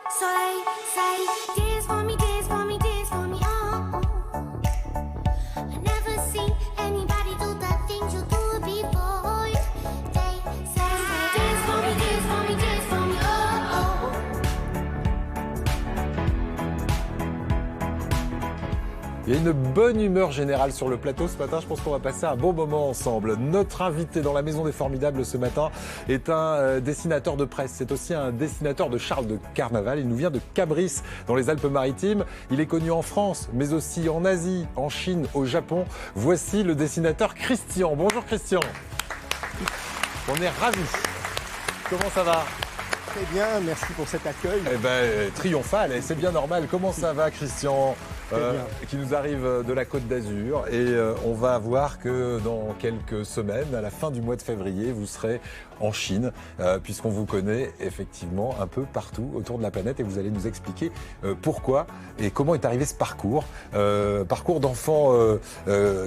So they say, dance for me, dance for me, dance for me, oh. I never seen anybody do the things you do before. They say, dance for me, dance for me, dance for me, oh, Il y a une bonne humeur générale sur le plateau ce matin. Je pense qu'on va passer un bon moment ensemble. Notre invité dans la Maison des Formidables ce matin est un dessinateur de presse. C'est aussi un dessinateur de Charles de Carnaval. Il nous vient de Cabris, dans les Alpes-Maritimes. Il est connu en France, mais aussi en Asie, en Chine, au Japon. Voici le dessinateur Christian. Bonjour Christian. On est ravis. Comment ça va ? Très bien, merci pour cet accueil. Eh ben, triomphal, et c'est bien normal. Comment ça va Christian ? Qui nous arrive de la Côte d'Azur et on va voir que dans quelques semaines, à la fin du mois de février, vous serez en Chine puisqu'on vous connaît effectivement un peu partout autour de la planète et vous allez nous expliquer pourquoi et comment est arrivé ce parcours. Parcours d'enfant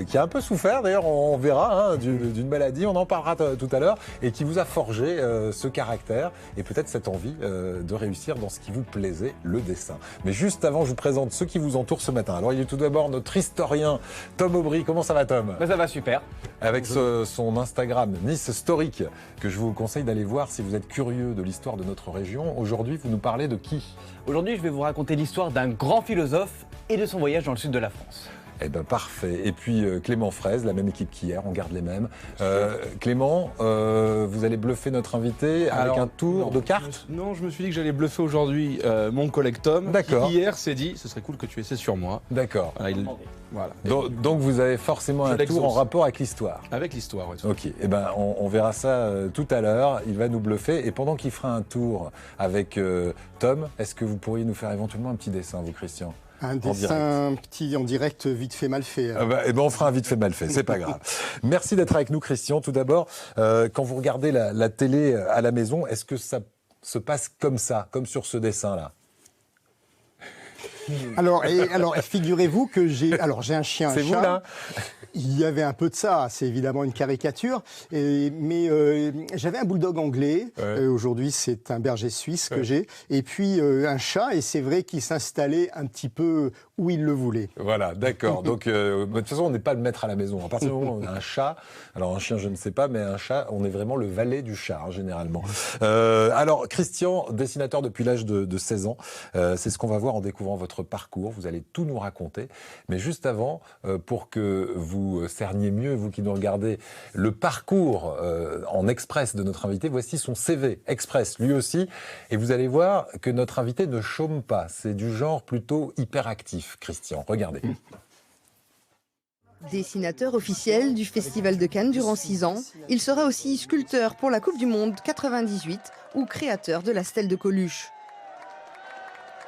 qui a un peu souffert d'ailleurs, on verra, hein, d'une maladie, on en parlera tout à l'heure, et qui vous a forgé ce caractère et peut-être cette envie de réussir dans ce qui vous plaisait, le dessin. Mais juste avant, je vous présente ceux qui vous entourent ce matin. Alors il est tout d'abord notre historien Tom Aubry. Comment ça va Tom ? Ça va super. Avec son Instagram Nice Historique que je vous conseille d'aller voir si vous êtes curieux de l'histoire de notre région. Aujourd'hui, vous nous parlez de qui ? Aujourd'hui, je vais vous raconter l'histoire d'un grand philosophe et de son voyage dans le sud de la France. Eh ben parfait. Et puis Clément Fraise, la même équipe qu'hier, on garde les mêmes. Clément, vous allez bluffer notre invité avec un tour de cartes ? Non, je me suis dit que j'allais bluffer aujourd'hui mon collègue Tom, D'accord. qui hier s'est dit, ce serait cool que tu essaies sur moi. D'accord. Voilà. Donc vous avez forcément un tour en rapport avec l'histoire. Avec l'histoire, oui. Ok, eh ben on verra ça tout à l'heure. Il va nous bluffer. Et pendant qu'il fera un tour avec Tom, est-ce que vous pourriez nous faire éventuellement un petit dessin, vous, Christian ? Un dessin petit en direct, vite fait, mal fait. Eh ben on fera un vite fait mal fait, c'est pas grave. Merci d'être avec nous, Christian. Tout d'abord, quand vous regardez la télé à la maison, est-ce que ça se passe comme ça, comme sur ce dessin-là ? Alors, figurez-vous que j'ai un chien, un C'est chat. vous là ? Il y avait un peu de ça, c'est évidemment une caricature, mais j'avais un bulldog anglais, aujourd'hui c'est un berger suisse que j'ai, et puis un chat, et c'est vrai qu'il s'installait un petit peu où il le voulait. Voilà, d'accord. Donc, de toute façon, on n'est pas le maître à la maison. À partir du moment où on a un chat, alors un chien, je ne sais pas, mais un chat, on est vraiment le valet du chat, hein, généralement. Alors, Christian, dessinateur depuis l'âge de 16 ans, c'est ce qu'on va voir en découvrant votre parcours. Vous allez tout nous raconter. Mais juste avant, pour que vous cerniez mieux, vous qui nous regardez, le parcours en express de notre invité, voici son CV express, lui aussi. Et vous allez voir que notre invité ne chôme pas. C'est du genre plutôt hyperactif, Christian. Regardez. Dessinateur officiel du Festival de Cannes durant 6 ans, il sera aussi sculpteur pour la Coupe du Monde 98 ou créateur de la stèle de Coluche.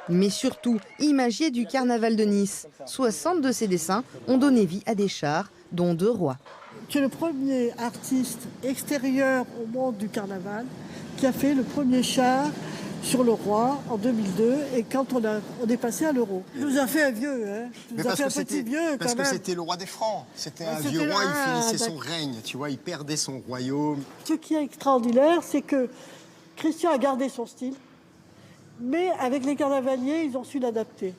Mais surtout, imagier du carnaval de Nice. 60 de ses dessins ont donné vie à des chars, dont 2 rois. Tu es le premier artiste extérieur au monde du carnaval qui a fait le premier char sur le roi en 2002 et quand on est passé à l'euro. Il nous a fait un vieux, hein. Il nous a fait un petit vieux quand même. Parce que c'était le roi des Francs, c'était un vieux roi, il finissait son règne, tu vois, il perdait son royaume. Ce qui est extraordinaire, c'est que Christian a gardé son style, mais avec les carnavaliers, ils ont su l'adapter.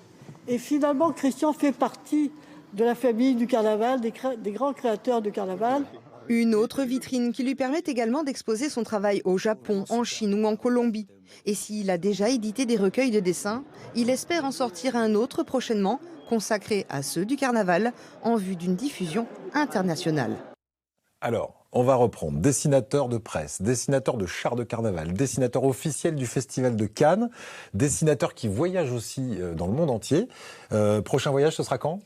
Et finalement, Christian fait partie de la famille du carnaval, des grands créateurs de carnaval. Une autre vitrine qui lui permet également d'exposer son travail au Japon, en Chine ou en Colombie. Et s'il a déjà édité des recueils de dessins, il espère en sortir un autre prochainement, consacré à ceux du carnaval, en vue d'une diffusion internationale. Alors, on va reprendre. Dessinateur de presse, dessinateur de chars de carnaval, dessinateur officiel du Festival de Cannes, dessinateur qui voyage aussi dans le monde entier. Prochain voyage, ce sera quand ?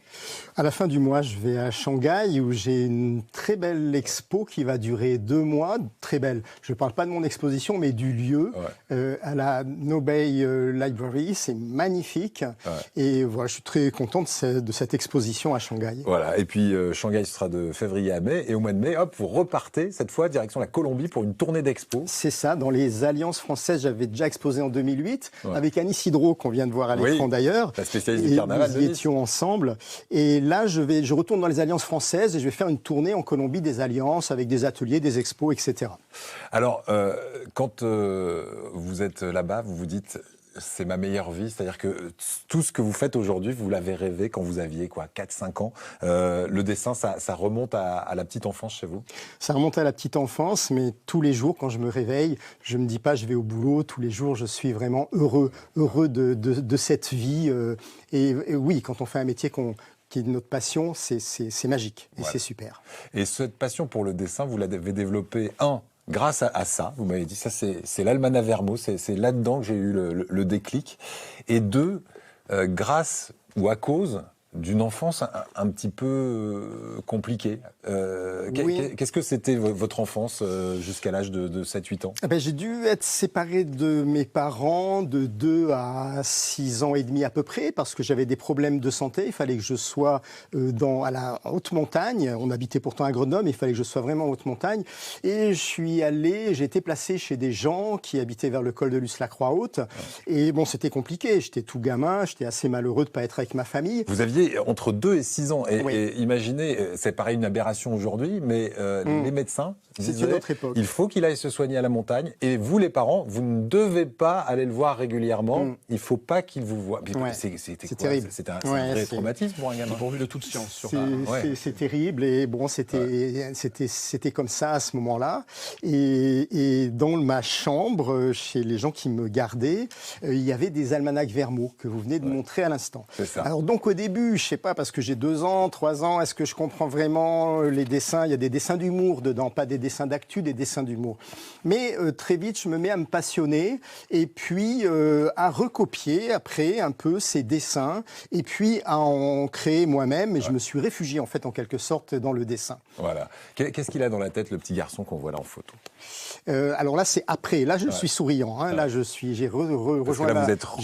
À la fin du mois, je vais à Shanghai où j'ai une très belle expo qui va durer 2 mois. Très belle. Je ne parle pas de mon exposition, mais du lieu à la Nobei Library. C'est magnifique. Ouais. Et voilà, je suis très content de cette exposition à Shanghai. Voilà. Et puis Shanghai, ce sera de février à mai. Et au mois de mai, hop, vous repartez cette fois direction la Colombie pour une tournée d'expo. C'est ça. Dans les Alliances françaises, j'avais déjà exposé en 2008 avec Annie Sidro qu'on vient de voir à l'écran d'ailleurs. La spécialiste du carnaval. Nous y étions ensemble. Et là, je retourne dans les Alliances françaises et je vais faire une tournée en Colombie des Alliances avec des ateliers, des expos, etc. Alors, quand vous êtes là-bas, vous vous dites, c'est ma meilleure vie, c'est-à-dire que tout ce que vous faites aujourd'hui, vous l'avez rêvé quand vous aviez 4-5 ans. Le dessin, ça remonte à la petite enfance chez vous? Ça remonte à la petite enfance, mais tous les jours, quand je me réveille, je ne me dis pas je vais au boulot. Tous les jours, je suis vraiment heureux de cette vie. Et oui, quand on fait un métier qui est notre passion, c'est magique et c'est super. Et cette passion pour le dessin, vous l'avez développée, grâce à ça, vous m'avez dit, ça c'est l'Almanach Vermo, c'est là-dedans que j'ai eu le déclic. Et deux, grâce ou à cause d'une enfance un petit peu compliquée. Oui. Qu'est-ce que c'était votre enfance jusqu'à l'âge de 7-8 ans? J'ai dû être séparé de mes parents de 2 à 6 ans et demi à peu près, parce que j'avais des problèmes de santé. Il fallait que je sois à la haute montagne. On habitait pourtant à Grenoble, il fallait que je sois vraiment en haute montagne. Et j'ai été placé chez des gens qui habitaient vers le col de Luce-la-Croix-Haute. Et bon, c'était compliqué. J'étais tout gamin, j'étais assez malheureux de ne pas être avec ma famille. Vous aviez entre 2 et 6 ans. Et imaginez, c'est pareil une aberration aujourd'hui, mais les médecins disaient, c'est une autre époque. Il faut qu'il aille se soigner à la montagne. Et vous, les parents, vous ne devez pas aller le voir régulièrement. Il ne faut pas qu'il vous voie. C'était terrible. C'était un vrai traumatisme pour un gamin. Pourvu de toute science. C'est terrible. Et bon, c'était comme ça à ce moment-là. Et dans ma chambre, chez les gens qui me gardaient, il y avait des almanachs Vermo que vous venez de montrer à l'instant. C'est ça. Alors donc au début, je ne sais pas, parce que j'ai 2 ans, 3 ans, est-ce que je comprends vraiment les dessins? Il y a des dessins d'humour dedans, pas des dessins d'actu, des dessins d'humour. Mais très vite, je me mets à me passionner et puis à recopier après un peu ces dessins et puis à en créer moi-même. Et je me suis réfugié en fait en quelque sorte dans le dessin. Voilà. Qu'est-ce qu'il a dans la tête, le petit garçon qu'on voit là en photo? Alors là, c'est après. Là, je suis souriant. Hein. Là, j'ai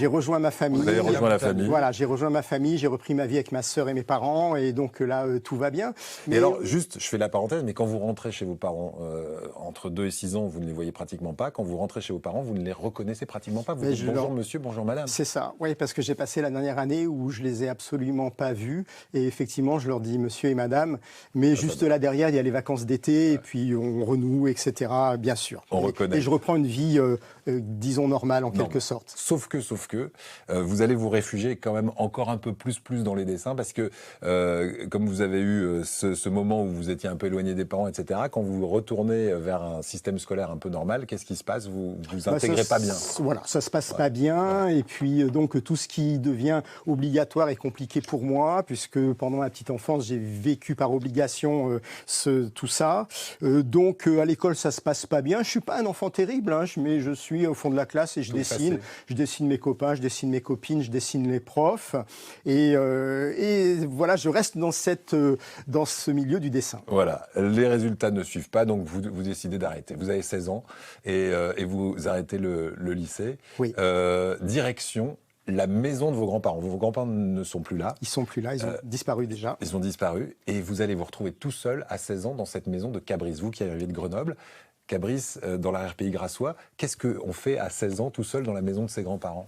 rejoint ma famille. Vous avez rejoint la famille. Voilà, j'ai rejoint ma famille, j'ai repris ma vie avec ma sœur et mes parents, et donc là, tout va bien. Mais alors, juste, je fais la parenthèse, mais quand vous rentrez chez vos parents, entre 2 et 6 ans, vous ne les voyez pratiquement pas. Quand vous rentrez chez vos parents, vous ne les reconnaissez pratiquement pas. Vous dites bonjour monsieur, bonjour madame. C'est ça, oui, parce que j'ai passé la dernière année où je les ai absolument pas vus, et effectivement, je leur dis monsieur et madame, mais juste là derrière, il y a les vacances d'été, et puis on renoue, etc., bien sûr. On reconnaît. Et je reprends une vie, disons, normale en quelque sorte. Sauf que, vous allez vous réfugier quand même encore un peu plus dans les dessins, parce que comme vous avez eu ce moment où vous étiez un peu éloigné des parents, etc., quand vous retournez vers un système scolaire un peu normal, qu'est-ce qui se passe? Vous intégrez pas bien. Voilà, ça se passe pas bien, et puis donc tout ce qui devient obligatoire est compliqué pour moi, puisque pendant ma petite enfance, j'ai vécu par obligation tout ça. Donc à l'école, ça se passe pas bien. Je suis pas un enfant terrible, hein, mais je suis au fond de la classe et je dessine. Je dessine mes copains, je dessine mes copines, je dessine les profs. Et voilà, je reste dans ce milieu du dessin. Voilà, les résultats ne suivent pas, donc vous décidez d'arrêter. Vous avez 16 ans et vous arrêtez le lycée. Oui. Direction la maison de vos grands-parents. Vos grands-parents ne sont plus là. Ils sont plus là, ils ont disparu déjà. Ils ont disparu et vous allez vous retrouver tout seul à 16 ans dans cette maison de Cabris. Vous qui arrivez de Grenoble, Cabris, dans l'arrière-pays grassois, qu'est-ce qu'on fait à 16 ans tout seul dans la maison de ses grands-parents?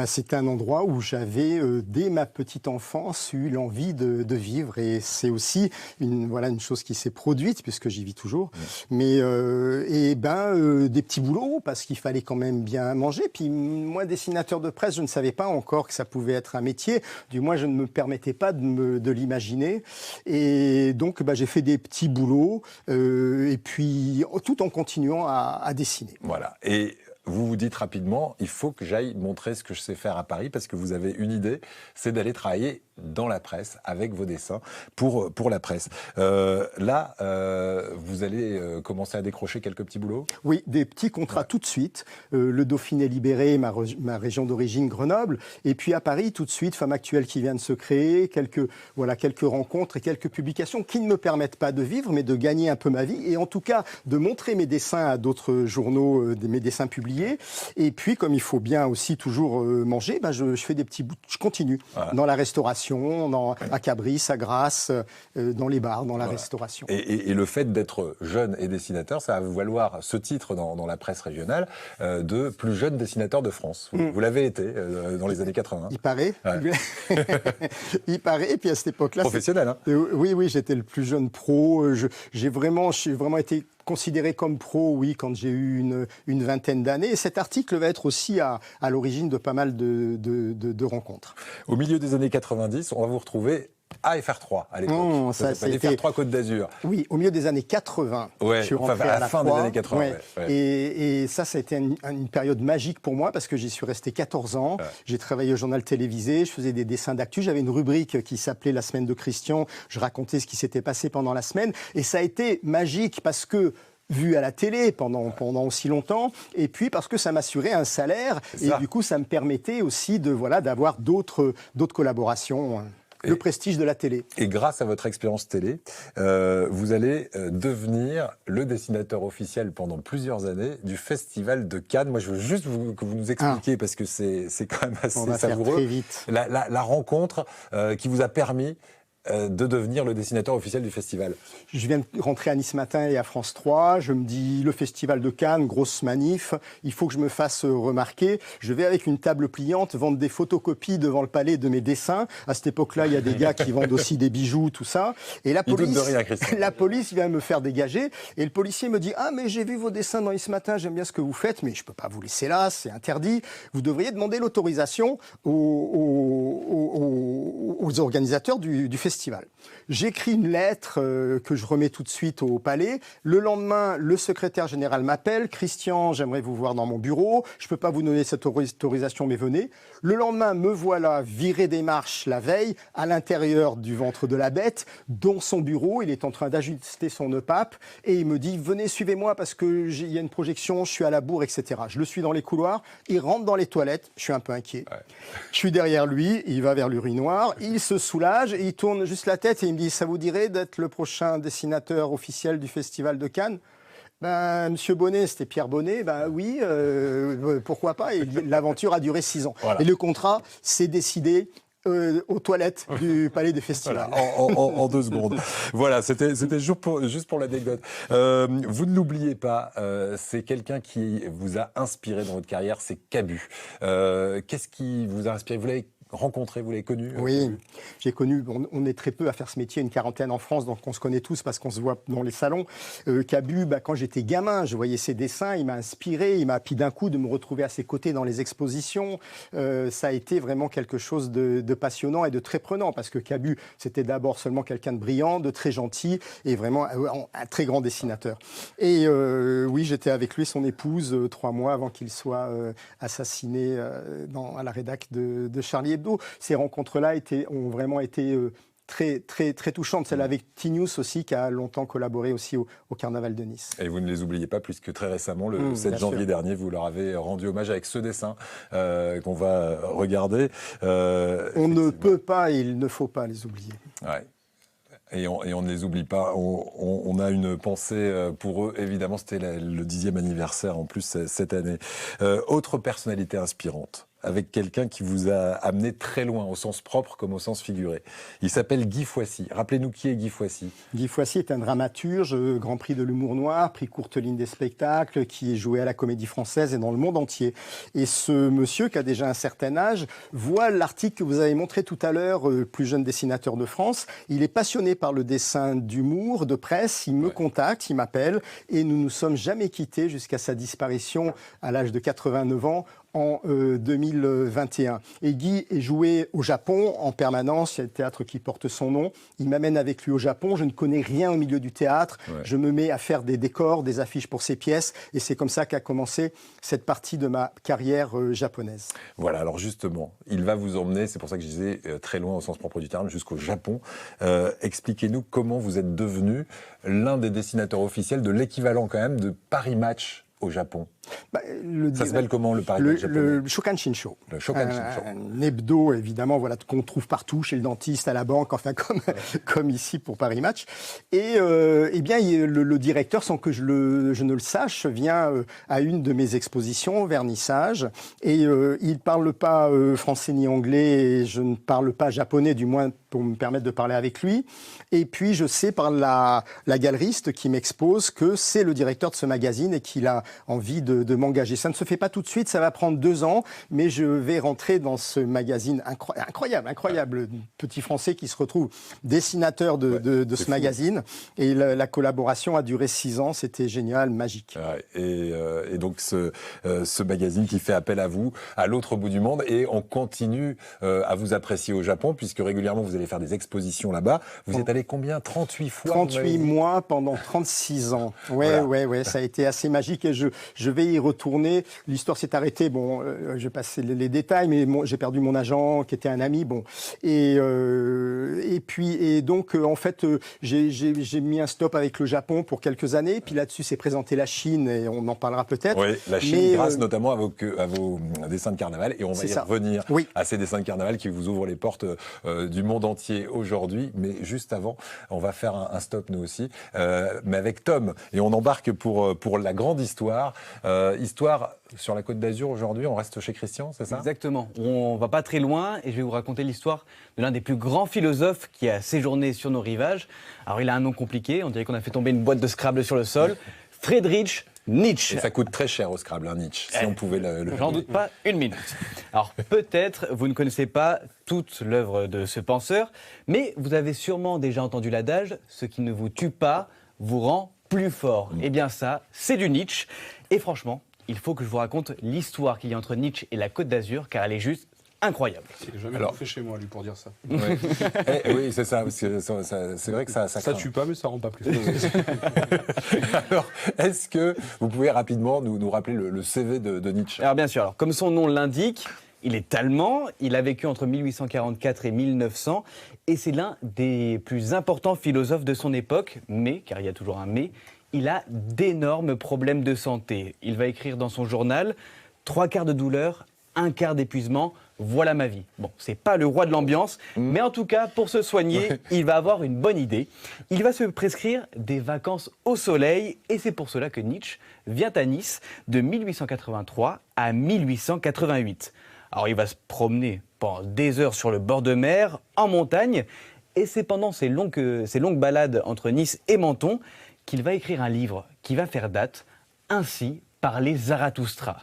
C'était un endroit où j'avais, dès ma petite enfance, eu l'envie de vivre. Et c'est aussi une chose qui s'est produite, puisque j'y vis toujours. Mais des petits boulots, parce qu'il fallait quand même bien manger. Puis moi, dessinateur de presse, je ne savais pas encore que ça pouvait être un métier. Du moins, je ne me permettais pas de l'imaginer. Et donc, j'ai fait des petits boulots. Et puis, tout en continuant à dessiner. Voilà. Et vous vous dites rapidement, il faut que j'aille montrer ce que je sais faire à Paris, parce que vous avez une idée, c'est d'aller travailler dans la presse, avec vos dessins, pour la presse. Là, vous allez commencer à décrocher quelques petits boulots? Oui, des petits contrats tout de suite. Le Dauphiné libéré, ma région d'origine, Grenoble. Et puis à Paris, tout de suite, Femme Actuelle qui vient de se créer, quelques rencontres et quelques publications qui ne me permettent pas de vivre, mais de gagner un peu ma vie. Et en tout cas, de montrer mes dessins à d'autres journaux, mes dessins publiés. Et puis, comme il faut bien aussi toujours manger, je fais des petits bouts, je continue dans la restauration, à Cabris, à Grasse, dans les bars, dans la restauration. Et le fait d'être jeune et dessinateur, ça va vous valoir ce titre dans la presse régionale de plus jeune dessinateur de France. Vous l'avez été dans les années 80. Il paraît. Ouais. Il paraît. Et puis à cette époque-là... Professionnel, hein. Oui, j'étais le plus jeune pro. J'ai vraiment été considéré comme pro, oui, quand j'ai eu une vingtaine d'années. Et cet article va être aussi à l'origine de pas mal de rencontres. Au milieu des années 90, on va vous retrouver à FR3 à l'époque. Non, ça s'appelle FR3 Côte d'Azur. Oui, au milieu des années 80. Ouais, je suis rentré à la fin des années 80. Ouais. Ouais. Et ça a été une période magique pour moi parce que j'y suis resté 14 ans. Ouais. J'ai travaillé au journal télévisé, je faisais des dessins d'actu. J'avais une rubrique qui s'appelait La semaine de Christian. Je racontais ce qui s'était passé pendant la semaine. Et ça a été magique parce que vu à la télé pendant aussi longtemps, et puis parce que ça m'assurait un salaire, et du coup ça me permettait aussi d'avoir d'autres collaborations. Le prestige de la télé. Et grâce à votre expérience télé, vous allez devenir le dessinateur officiel pendant plusieurs années du Festival de Cannes. Moi, je veux juste que vous nous expliquiez, parce que c'est quand même assez savoureux. On va faire très vite. La rencontre qui vous a permis de devenir le dessinateur officiel du festival. Je viens de rentrer à Nice Matin et à France 3. Je me dis, le festival de Cannes, grosse manif, il faut que je me fasse remarquer. Je vais avec une table pliante vendre des photocopies devant le palais de mes dessins. À cette époque-là, il y a des gars qui vendent aussi des bijoux, tout ça. Et la police vient me faire dégager. Et le policier me dit, ah, mais j'ai vu vos dessins dans Nice Matin, j'aime bien ce que vous faites, mais je ne peux pas vous laisser là, c'est interdit. Vous devriez demander l'autorisation aux organisateurs du festival. J'écris une lettre que je remets tout de suite au palais. Le lendemain, le secrétaire général m'appelle. Christian, j'aimerais vous voir dans mon bureau. Je ne peux pas vous donner cette autorisation, mais venez. Le lendemain, me voilà viré des marches la veille à l'intérieur du ventre de la bête, dans son bureau. Il est en train d'ajuster son nœud pape et il me dit, venez, suivez-moi parce qu'il y a une projection, je suis à la bourre, etc. Je le suis dans les couloirs. Il rentre dans les toilettes. Je suis un peu inquiet. Ouais. Je suis derrière lui. Il va vers l'urinoir. Il se soulage et il tourne juste la tête et il me dit, ça vous dirait d'être le prochain dessinateur officiel du Festival de Cannes ? Monsieur Bonnet, c'était Pierre Bonnet, oui, pourquoi pas. Et l'aventure a duré 6 ans. Voilà. Et le contrat s'est décidé aux toilettes du Palais des Festivals. Voilà, en 2 secondes. Voilà, c'était juste pour l'anecdote. Vous ne l'oubliez pas, c'est quelqu'un qui vous a inspiré dans votre carrière, c'est Cabu. Qu'est-ce qui vous a inspiré ? Vous l'avez rencontré, vous l'avez connu ? Oui, j'ai connu, on est très peu à faire ce métier, une quarantaine en France, donc on se connaît tous parce qu'on se voit dans les salons. Cabu, quand j'étais gamin, je voyais ses dessins, il m'a inspiré, il m'a appris d'un coup de me retrouver à ses côtés dans les expositions. Ça a été vraiment quelque chose de passionnant et de très prenant, parce que Cabu, c'était d'abord seulement quelqu'un de brillant, de très gentil, et vraiment un très grand dessinateur. Et oui, j'étais avec lui, son épouse, 3 mois avant qu'il soit assassiné à la rédac de Charlie Hebdo. Ces rencontres-là ont vraiment été très, très, très touchantes. Celle avec Tinius aussi, qui a longtemps collaboré aussi au Carnaval de Nice. Et vous ne les oubliez pas, puisque très récemment, le 7 janvier dernier, vous leur avez rendu hommage avec ce dessin qu'on va regarder. On ne peut pas et il ne faut pas les oublier. Ouais. Et on ne les oublie pas. On a une pensée pour eux. Évidemment, c'était le 10e anniversaire en plus cette année. Autre personnalité inspirante, avec quelqu'un qui vous a amené très loin, au sens propre comme au sens figuré. Il s'appelle Guy Foissy. Rappelez-nous qui est Guy Foissy. Guy Foissy est un dramaturge, Grand Prix de l'humour noir, prix Courteline des spectacles, qui est joué à la Comédie Française et dans le monde entier. Et ce monsieur, qui a déjà un certain âge, voit l'article que vous avez montré tout à l'heure, plus jeune dessinateur de France. Il est passionné par le dessin d'humour, de presse. Il me contacte, il m'appelle, et nous ne nous sommes jamais quittés jusqu'à sa disparition à l'âge de 89 ans. En 2021. Et Guy est joué au Japon en permanence, il y a le théâtre qui porte son nom. Il m'amène avec lui au Japon, je ne connais rien au milieu du théâtre, je me mets à faire des décors, des affiches pour ses pièces, et c'est comme ça qu'a commencé cette partie de ma carrière japonaise. Voilà, alors justement, il va vous emmener, c'est pour ça que je disais très loin au sens propre du terme, jusqu'au Japon. Expliquez-nous comment vous êtes devenu l'un des dessinateurs officiels de l'équivalent quand même de Paris Match au Japon. Ça s'appelle comment le Paris Match japonais ? Le Shokan Shinsho. Le Shokan Shinsho. Un hebdo, évidemment, voilà, qu'on trouve partout, chez le dentiste, à la banque, enfin comme ici pour Paris Match. Et eh bien, le directeur, sans que je ne le sache, vient à une de mes expositions, vernissage, et il ne parle pas français ni anglais, et je ne parle pas japonais, du moins pour me permettre de parler avec lui. Et puis, je sais par la galeriste qui m'expose que c'est le directeur de ce magazine et qu'il a envie de de m'engager. Ça ne se fait pas tout de suite, ça va prendre 2 ans, mais je vais rentrer dans ce magazine incroyable, petit Français qui se retrouve dessinateur de ce magazine. Et la collaboration a duré 6 ans, c'était génial, magique. Et donc ce magazine qui fait appel à vous, à l'autre bout du monde, et on continue à vous apprécier au Japon, puisque régulièrement vous allez faire des expositions là-bas. Vous êtes allé combien? 38 fois? 38 mois pendant 36 ans. Ouais, ça a été assez magique et je vais y retourner. L'histoire s'est arrêtée, bon, je vais passer les détails, mais j'ai perdu mon agent qui était un ami, bon. Et donc, en fait, j'ai mis un stop avec le Japon pour quelques années, puis là-dessus s'est présentée la Chine et on en parlera peut-être. Oui, la Chine, grâce notamment à vos dessins de carnaval, et on va y revenir à ces dessins de carnaval qui vous ouvrent les portes du monde entier aujourd'hui. Mais juste avant, on va faire un stop nous aussi, mais avec Tom, et on embarque pour la grande histoire. Histoire sur la Côte d'Azur aujourd'hui, on reste chez Christian, c'est ça? Exactement, on va pas très loin et je vais vous raconter l'histoire de l'un des plus grands philosophes qui a séjourné sur nos rivages. Alors il a un nom compliqué, on dirait qu'on a fait tomber une boîte de Scrabble sur le sol. Friedrich Nietzsche. Et ça coûte très cher au Scrabble, Nietzsche, si on pouvait le... J'en doute pas une minute. Alors peut-être vous ne connaissez pas toute l'œuvre de ce penseur, mais vous avez sûrement déjà entendu l'adage « ce qui ne vous tue pas vous rend plus fort ». Eh bien ça, c'est du Nietzsche. Et franchement, il faut que je vous raconte l'histoire qu'il y a entre Nietzsche et la Côte d'Azur, car elle est juste incroyable. Il n'a jamais fait chez moi, lui, pour dire ça. Ouais. Oui, c'est ça, parce que c'est vrai que ça tue pas, mais ça rend pas plus fort. Alors, est-ce que vous pouvez rapidement nous rappeler le CV de Nietzsche? Alors bien sûr, alors, comme son nom l'indique, il est allemand, il a vécu entre 1844 et 1900, et c'est l'un des plus importants philosophes de son époque, mais, car il y a toujours un mais, il a d'énormes problèmes de santé. Il va écrire dans son journal « 3/4 de douleur, 1/4 d'épuisement, voilà ma vie ». Bon, c'est pas le roi de l'ambiance, mais en tout cas, pour se soigner, il va avoir une bonne idée. Il va se prescrire des vacances au soleil, et c'est pour cela que Nietzsche vient à Nice de 1883 à 1888. Alors il va se promener pendant des heures sur le bord de mer, en montagne, et c'est pendant ces longues balades entre Nice et Menton qu'il va écrire un livre qui va faire date, Ainsi parlait Zarathustra.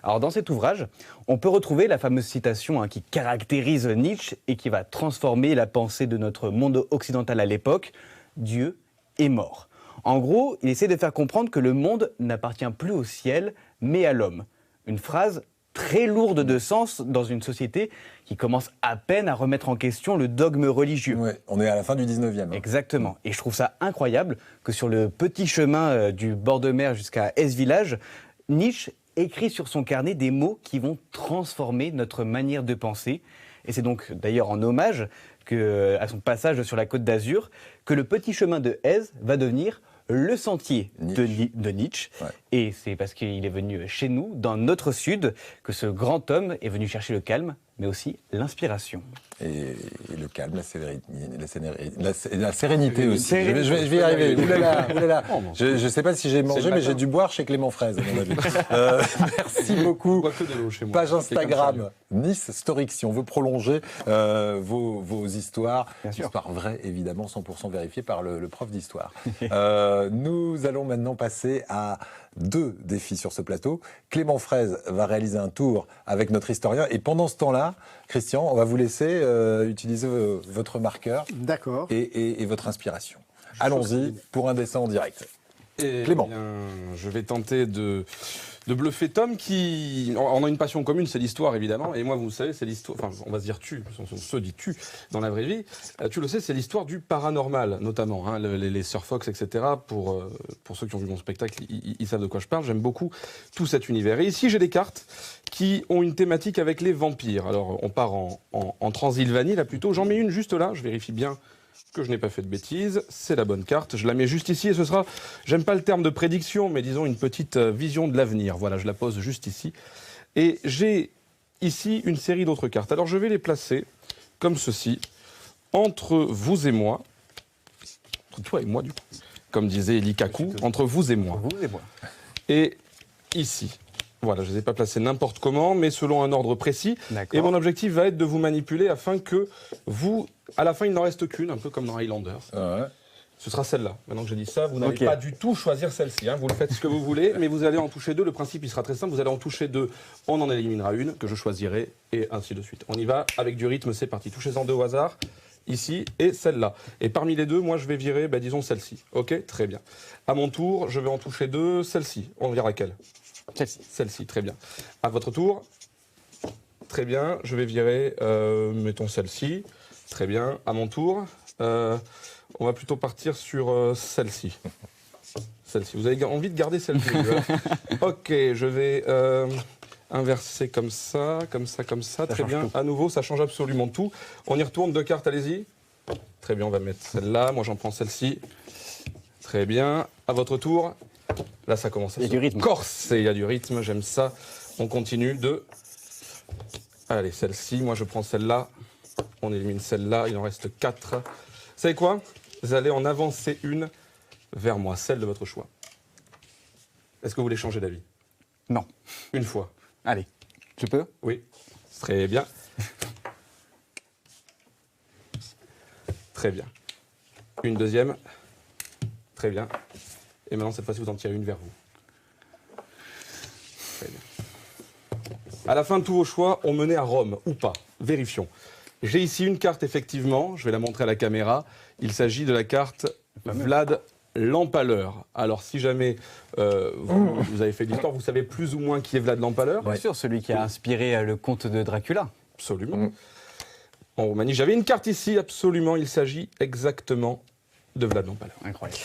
Alors dans cet ouvrage, on peut retrouver la fameuse citation qui caractérise Nietzsche et qui va transformer la pensée de notre monde occidental à l'époque, « Dieu est mort ». En gros, il essaie de faire comprendre que le monde n'appartient plus au ciel, mais à l'homme. Une phrase très lourde de sens dans une société qui commence à peine à remettre en question le dogme religieux. Ouais, on est à la fin du 19e. Exactement. Et je trouve ça incroyable que sur le petit chemin du bord de mer jusqu'à S-Village, Nietzsche écrit sur son carnet des mots qui vont transformer notre manière de penser. Et c'est donc d'ailleurs en hommage à son passage sur la Côte d'Azur que le petit chemin de Aise va devenir le sentier de Nietzsche. Ouais. Et c'est parce qu'il est venu chez nous, dans notre sud, que ce grand homme est venu chercher le calme, mais aussi l'inspiration. Et le calme, la sérénité aussi. Je vais y arriver. Oulala. Je ne sais pas si j'ai mangé, mais j'ai dû boire chez Clément Fraise, à mon avis. Merci beaucoup. Page Instagram, Nice Storique, si on veut prolonger vos histoires. Histoires vraies, évidemment, 100% vérifiées par le prof d'histoire. Nous allons maintenant passer à 2 défis sur ce plateau. Clément Fraise va réaliser un tour avec notre historien. Et pendant ce temps-là, Christian, on va vous laisser utiliser votre marqueur et votre inspiration. Allons-y pour un dessin en direct. Clément. Je vais tenter de bluffer Tom qui... On a une passion commune, c'est l'histoire évidemment. Et moi, vous savez, c'est l'histoire... Enfin, on va se dire tu, on se dit tu dans la vraie vie. Tu le sais, c'est l'histoire du paranormal, notamment. Hein, les Sir Fox, etc. Pour ceux qui ont vu mon spectacle, ils savent de quoi je parle. J'aime beaucoup tout cet univers. Et ici, j'ai des cartes qui ont une thématique avec les vampires. Alors, on part en Transylvanie, là plutôt. J'en mets une juste là, je vérifie bien que je n'ai pas fait de bêtises, c'est la bonne carte, je la mets juste ici et ce sera, j'aime pas le terme de prédiction, mais disons une petite vision de l'avenir. Voilà, je la pose juste ici. Et j'ai ici une série d'autres cartes. Alors je vais les placer comme ceci, entre vous et moi, entre toi et moi du coup, comme disait Eli Kaku, entre vous et moi. Et ici. Voilà, je ne les ai pas placés n'importe comment, mais selon un ordre précis. Et mon objectif va être de vous manipuler afin que vous, à la fin, il n'en reste qu'une, un peu comme dans Highlander. Ce sera celle-là. Maintenant que j'ai dit ça, vous n'allez pas du tout choisir celle-ci. Hein. Vous le faites ce que vous voulez, mais vous allez en toucher 2. Le principe, il sera très simple. Vous allez en toucher 2. On en éliminera une que je choisirai et ainsi de suite. On y va avec du rythme. C'est parti. Touchez-en 2 au hasard. Ici et celle-là. Et parmi les 2, moi, je vais virer, disons, celle-ci. OK, très bien. À mon tour, je vais en toucher 2. Celle-ci. On verra laquelle. Celle-ci. Celle-ci, très bien. À votre tour. Très bien. Je vais virer, mettons, celle-ci. Très bien. À mon tour. On va plutôt partir sur celle-ci. Celle-ci. Vous avez envie de garder celle-ci. Ok, je vais inverser comme ça, comme ça, comme ça. Très bien. Tout. À nouveau, ça change absolument tout. On y retourne 2 cartes, allez-y. Très bien, on va mettre celle-là. Moi, j'en prends celle-ci. Très bien. À votre tour. Là, ça commence à se corser. Il y a du rythme, j'aime ça. On continue de... Allez, celle-ci. Moi, je prends celle-là. On élimine celle-là. Il en reste 4. Vous savez quoi? Vous allez en avancer une vers moi, celle de votre choix. Est-ce que vous voulez changer d'avis? Non. Une fois. Allez, je peux? Oui. Très bien. Très bien. Une deuxième. Très bien. Et maintenant, cette fois-ci, vous en tirez une vers vous. Très bien. À la fin de tous vos choix, on menait à Rome, ou pas. Vérifions. J'ai ici une carte, effectivement. Je vais la montrer à la caméra. Il s'agit de la carte Vlad l'Empaleur. Alors, si jamais vous avez fait de l'histoire, vous savez plus ou moins qui est Vlad l'Empaleur. Bien sûr, celui qui a inspiré le conte de Dracula. Absolument. En Roumanie, j'avais une carte ici, absolument. Il s'agit exactement de Vlad l'Empaleur. Incroyable.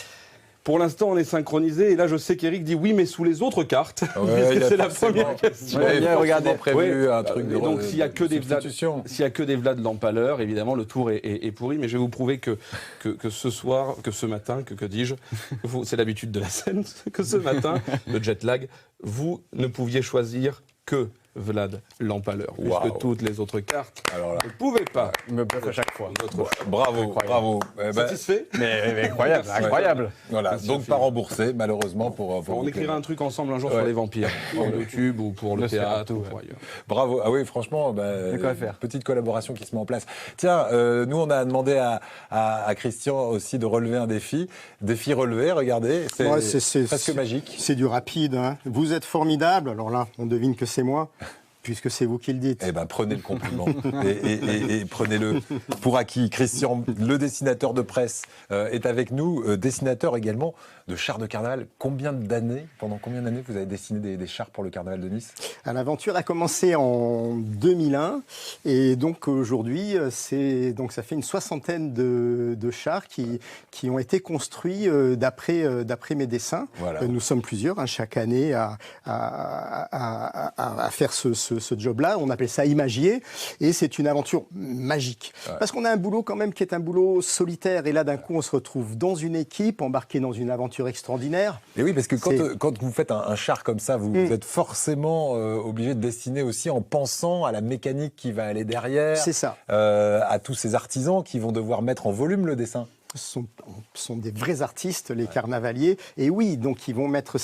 Pour l'instant, on est synchronisé. Et là, je sais qu'Éric dit oui, mais sous les autres cartes. Ouais, c'est la première question. Il avait regardé prévu un truc de donc, s'il n'y a que des Vlad l'Empaleur, évidemment, le tour est pourri. Mais je vais vous prouver que ce soir, que ce matin, que dis-je, c'est l'habitude de la scène, que ce matin, le jet lag, vous ne pouviez choisir que Vlad l'Empaleur. Puisque toutes les autres cartes ne pouvaient pas. Il me bluffe à chaque fois. Bravo, bravo. Satisfait? Mais incroyable, incroyable. Voilà, donc pas remboursé, malheureusement. On écrira un truc ensemble un jour sur les vampires, pour YouTube ou pour le théâtre ou pour ailleurs. Bravo. Ah oui, franchement, petite collaboration qui se met en place. Tiens, nous, on a demandé à Christian aussi de relever un défi. Défi relevé, regardez, c'est presque magique. C'est du rapide. Hein. Vous êtes formidable. Alors là, on devine que c'est moi. Puisque c'est vous qui le dites. Eh bien, prenez le compliment et prenez-le pour acquis. Christian, le dessinateur de presse, est avec nous, dessinateur également de chars de carnaval. Pendant combien d'années vous avez dessiné des chars pour le carnaval de Nice? L'aventure a commencé en 2001 et donc aujourd'hui, ça fait une 60aine de chars qui ont été construits d'après mes dessins. Voilà. Nous sommes plusieurs chaque année à faire ce job-là. On appelle ça imagier et c'est une aventure magique. Ouais. Parce qu'on a un boulot quand même qui est un boulot solitaire et là d'un coup on se retrouve dans une équipe, embarqué dans une aventure extraordinaire. Et oui, parce que quand vous faites un char comme ça, vous êtes forcément obligé de dessiner aussi en pensant à la mécanique qui va aller derrière. C'est ça. À tous ces artisans qui vont devoir mettre en volume le dessin. Sont des vrais artistes, les carnavaliers. Et oui, donc ils vont mettre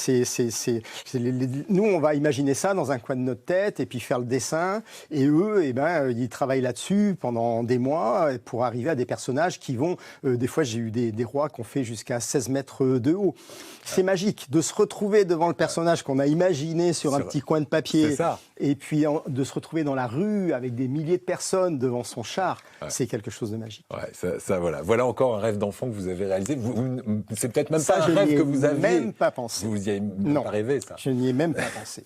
nous, on va imaginer ça dans un coin de notre tête et puis faire le dessin. Et eux, ils travaillent là-dessus pendant des mois pour arriver à des personnages qui vont... des fois, j'ai eu des rois qui ont fait jusqu'à 16 mètres de haut. C'est magique de se retrouver devant le personnage qu'on a imaginé sur un petit coin de papier. C'est ça. Et puis de se retrouver dans la rue avec des milliers de personnes devant son char. Ouais. C'est quelque chose de magique. Ouais, voilà encore un rêve d'enfant que vous avez réalisé. C'est peut-être même pas un rêve que vous avez. Même pas pensé. Vous n'y avez même pas rêvé, ça. Je n'y ai même pas pensé.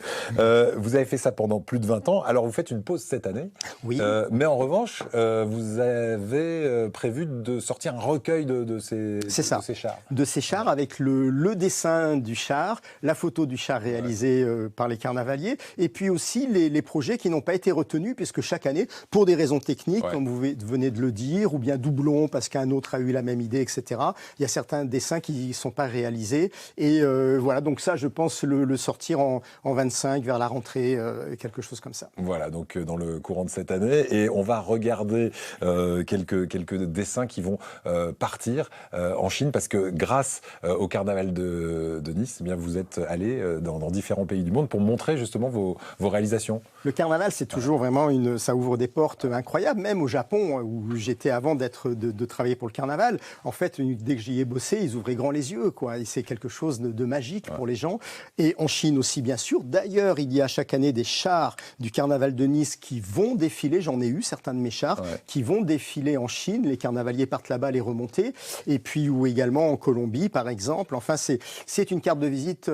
Vous avez fait ça pendant plus de 20 ans. Alors vous faites une pause cette année. Oui. Mais en revanche, vous avez prévu de sortir un recueil de ces chars. De ces chars avec le dessin du char, la photo du char réalisée par les carnavaliers, et puis aussi les projets qui n'ont pas été retenus, puisque chaque année, pour des raisons techniques, comme vous venez de le dire, ou bien doublons parce qu'un autre a eu la même idée, etc. Il y a certains dessins qui ne sont pas réalisés. Et voilà, donc ça, je pense le sortir en 25, vers la rentrée, quelque chose comme ça. Voilà, donc dans le courant de cette année. Et on va regarder quelques dessins qui vont partir en Chine, parce que grâce au carnaval de Nice, eh bien, vous êtes allé dans différents pays du monde pour montrer justement vos réalisations. Le carnaval, c'est toujours vraiment ça ouvre des portes incroyables, même au Japon, où j'étais avant de travailler pour le carnaval. en fait, dès que j'y ai bossé, ils ouvraient grand les yeux, quoi. Et c'est quelque chose de magique pour les gens. Et en Chine aussi, bien sûr. D'ailleurs, il y a chaque année des chars du carnaval de Nice qui vont défiler. J'en ai eu certains de mes chars qui vont défiler en Chine. Les carnavaliers partent là-bas les remonter. Et puis, ou également en Colombie, par exemple. Enfin, c'est une carte de visite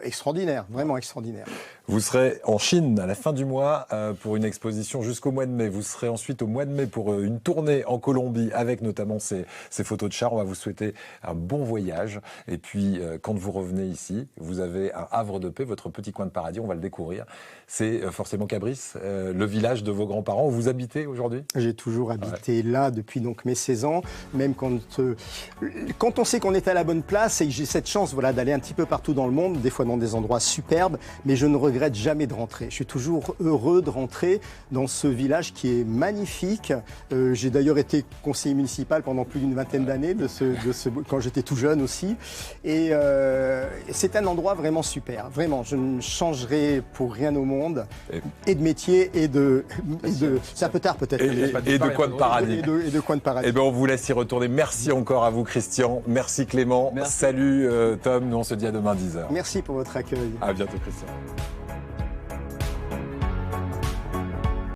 extraordinaire, vraiment extraordinaire. Vous serez en Chine à la fin du mois pour une exposition jusqu'au mois de mai. Vous serez ensuite au mois de mai pour une tournée en Colombie avec notamment ces photos de chars. On va vous souhaiter un bon voyage. Et puis, quand vous revenez ici, vous avez un havre de paix, votre petit coin de paradis. On va le découvrir. C'est forcément Cabris, le village de vos grands-parents où vous habitez aujourd'hui? J'ai toujours habité là depuis donc mes 16 ans. Même quand on sait qu'on est à la bonne place et que j'ai cette chance d'aller un petit peu partout dans le monde, des fois dans des endroits superbes, mais je ne regrette jamais de rentrer. Je suis toujours heureux de rentrer dans ce village qui est magnifique. J'ai d'ailleurs été conseiller municipal pendant plus d'une vingtaine d'années, quand j'étais tout jeune aussi. Et c'est un endroit vraiment super. Vraiment, je ne changerai pour rien au monde. Et de métier et de c'est un peu tard peut-être. Et de coin de paradis. Et de coin de paradis. Eh bien, on vous laisse y retourner. Merci encore à vous, Christian. Merci, Clément. Merci. Salut, Tom. Nous, on se dit à demain 10h. Merci pour votre accueil. À bientôt, Christian.